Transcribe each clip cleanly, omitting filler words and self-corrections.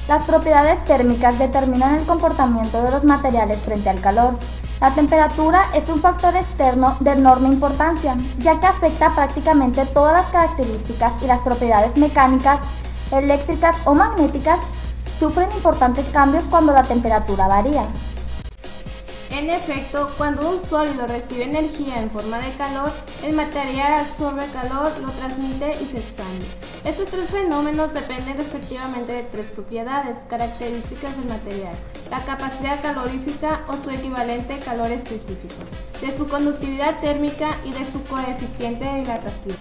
Las propiedades térmicas determinan el comportamiento de los materiales frente al calor. La temperatura es un factor externo de enorme importancia, ya que afecta prácticamente todas las características y las propiedades mecánicas, eléctricas o magnéticas sufren importantes cambios cuando la temperatura varía. En efecto, cuando un sólido recibe energía en forma de calor, el material absorbe calor, lo transmite y se expande. Estos tres fenómenos dependen respectivamente de tres propiedades características del material: la capacidad calorífica o su equivalente calor específico, de su conductividad térmica y de su coeficiente de dilatación.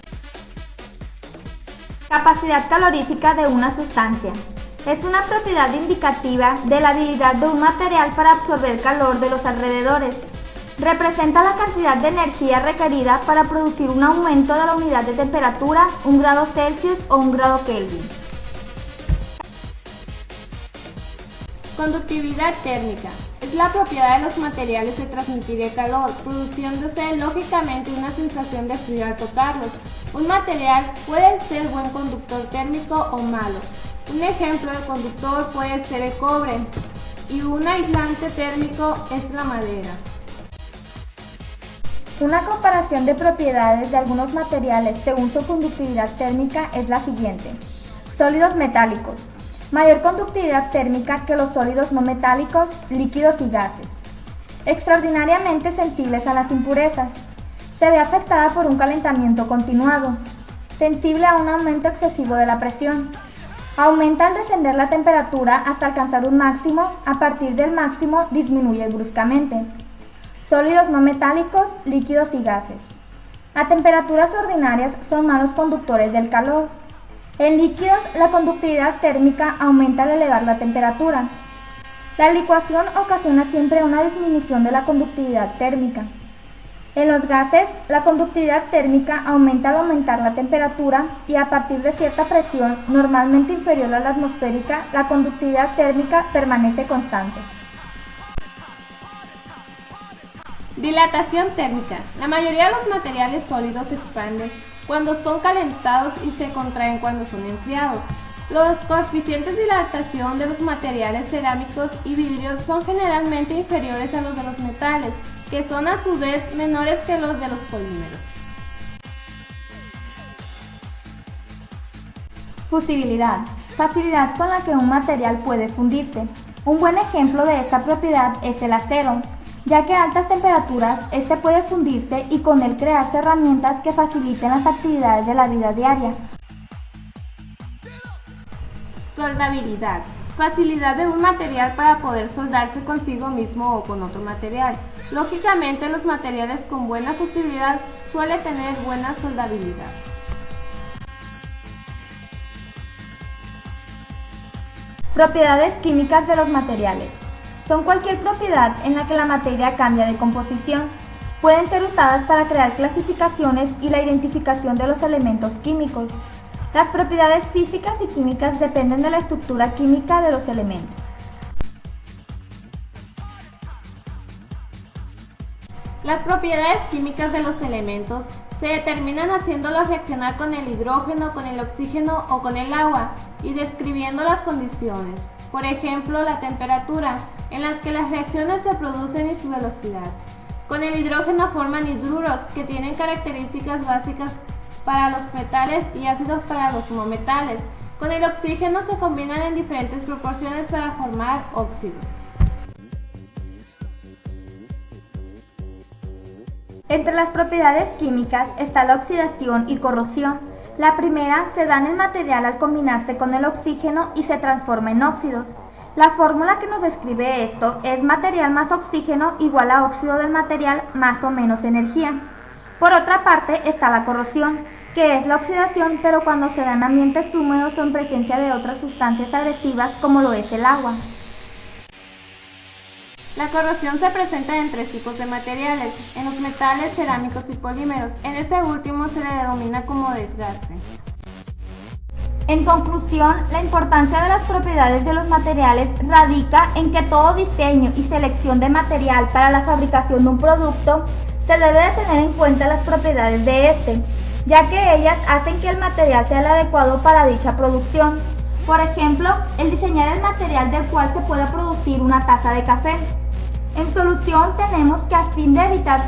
Capacidad calorífica de una sustancia. Es una propiedad indicativa de la habilidad de un material para absorber calor de los alrededores. Representa la cantidad de energía requerida para producir un aumento de la unidad de temperatura, 1 grado Celsius o 1 grado Kelvin. Conductividad térmica. Es la propiedad de los materiales de transmitir el calor, produciéndose lógicamente una sensación de frío al tocarlos. Un material puede ser buen conductor térmico o malo. Un ejemplo de conductor puede ser el cobre y un aislante térmico es la madera. Una comparación de propiedades de algunos materiales según su conductividad térmica es la siguiente. Sólidos metálicos. Mayor conductividad térmica que los sólidos no metálicos, líquidos y gases. Extraordinariamente sensibles a las impurezas. Se ve afectada por un calentamiento continuado. Sensible a un aumento excesivo de la presión. Aumenta al descender la temperatura hasta alcanzar un máximo, a partir del máximo disminuye bruscamente. Sólidos no metálicos, líquidos y gases. A temperaturas ordinarias son malos conductores del calor. En líquidos, la conductividad térmica aumenta al elevar la temperatura. La licuación ocasiona siempre una disminución de la conductividad térmica. En los gases, la conductividad térmica aumenta al aumentar la temperatura y a partir de cierta presión, normalmente inferior a la atmosférica, la conductividad térmica permanece constante. Dilatación térmica. La mayoría de los materiales sólidos se expanden cuando son calentados y se contraen cuando son enfriados. Los coeficientes de dilatación de los materiales cerámicos y vidrios son generalmente inferiores a los de los metales, que son a su vez menores que los de los polímeros. Fusibilidad. Facilidad con la que un material puede fundirse. Un buen ejemplo de esta propiedad es el acero, ya que a altas temperaturas este puede fundirse y con él crearse herramientas que faciliten las actividades de la vida diaria. Soldabilidad. Facilidad de un material para poder soldarse consigo mismo o con otro material. Lógicamente, los materiales con buena fusibilidad suelen tener buena soldabilidad. Propiedades químicas de los materiales. Son cualquier propiedad en la que la materia cambia de composición. Pueden ser usadas para crear clasificaciones y la identificación de los elementos químicos. Las propiedades físicas y químicas dependen de la estructura química de los elementos. Las propiedades químicas de los elementos se determinan haciéndolos reaccionar con el hidrógeno, con el oxígeno o con el agua y describiendo las condiciones, por ejemplo la temperatura, en las que las reacciones se producen y su velocidad. Con el hidrógeno forman hidruros que tienen características básicas para los metales y ácidos para los no metales. Con el oxígeno se combinan en diferentes proporciones para formar óxidos. Entre las propiedades químicas está la oxidación y corrosión. La primera se da en el material al combinarse con el oxígeno y se transforma en óxidos. La fórmula que nos describe esto es material más oxígeno igual a óxido del material más o menos energía. Por otra parte está la corrosión, que es la oxidación pero cuando se da en ambientes húmedos o en presencia de otras sustancias agresivas como lo es el agua. La corrosión se presenta en tres tipos de materiales, en los metales, cerámicos y polímeros. En este último se le denomina como desgaste. En conclusión, la importancia de las propiedades de los materiales radica en que todo diseño y selección de material para la fabricación de un producto se debe de tener en cuenta las propiedades de este, ya que ellas hacen que el material sea el adecuado para dicha producción. Por ejemplo, el diseñar el material del cual se puede producir una taza de café. En solución tenemos que a fin de evitar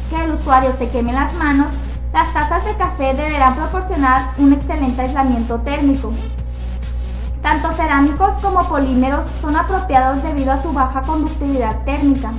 que el usuario se queme las manos, las tazas de café deberán proporcionar un excelente aislamiento térmico. Tanto cerámicos como polímeros son apropiados debido a su baja conductividad térmica.